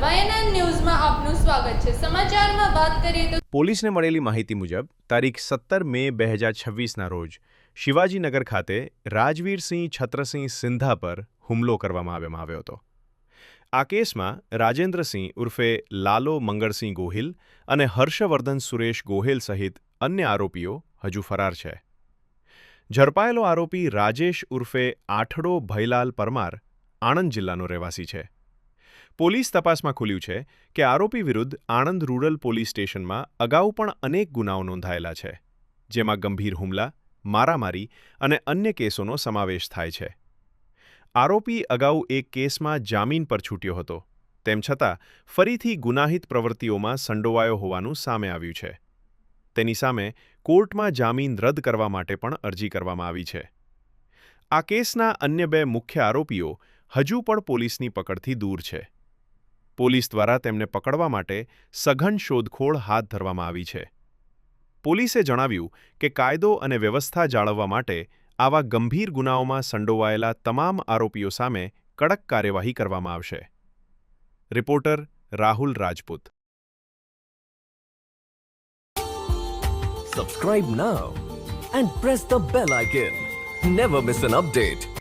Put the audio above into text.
YNN ન્યૂઝમાં આપનું સ્વાગત છે। સમાચારમાં વાત કરીએ તો પોલીસને મળેલી માહિતી મુજબ તારીખ 17 મે 2026ના રોજ શિવાજીનગર ખાતે રાજવીરસિંહ છત્રસિંહ સિંધા પર હુમલો કરવામાં આવ્યો હતો। આ કેસમાં રાજેન્દ્રસિંહ ઉર્ફે લાલો મંગળસિંહ ગોહિલ અને હર્ષવર્ધન સુરેશ ગોહિલ સહિત અન્ય આરોપીઓ હજુ ફરાર છે। ઝડપાયેલો આરોપી રાજેશ ઉર્ફે આઠડો ભયલાલ પરમાર આણંદ જિલ્લાનો રહેવાસી છે। પોલીસ તપાસમાં ખુલ્યું છે કે આરોપી વિરુદ્ધ આણંદ રૂરલ પોલીસ સ્ટેશનમાં અગાઉ પણ અનેક ગુનાઓ નોંધાયેલા છે, જેમાં ગંભીર હુમલા, મારામારી અને અન્ય કેસોનો સમાવેશ થાય છે। આરોપી અગાઉ એક કેસમાં જામીન પર છૂટ્યો હતો, તેમ છતાં ફરીથી ગુનાહિત પ્રવૃત્તિઓમાં સંડોવાયો હોવાનું સામે આવ્યું છે। તેની સામે કોર્ટમાં જામીન રદ કરવા માટે પણ અરજી કરવામાં આવી છે। આ કેસના અન્ય બે મુખ્ય આરોપીઓ હજુ પણ પોલીસની પકડથી દૂર છે। પોલીસ દ્વારા તેમને પકડવા માટે સઘન શોધખોળ હાથ ધરવામાં આવી છે। પોલીસે જણાવ્યું કે કાયદો અને વ્યવસ્થા જાળવવા માટે આવા ગંભીર ગુનાઓમાં સંડોવાયેલા તમામ આરોપીઓ સામે કડક કાર્યવાહી કરવામાં આવશે। Reporter Rahul Rajput. Subscribe now and press the bell icon. Never miss an update.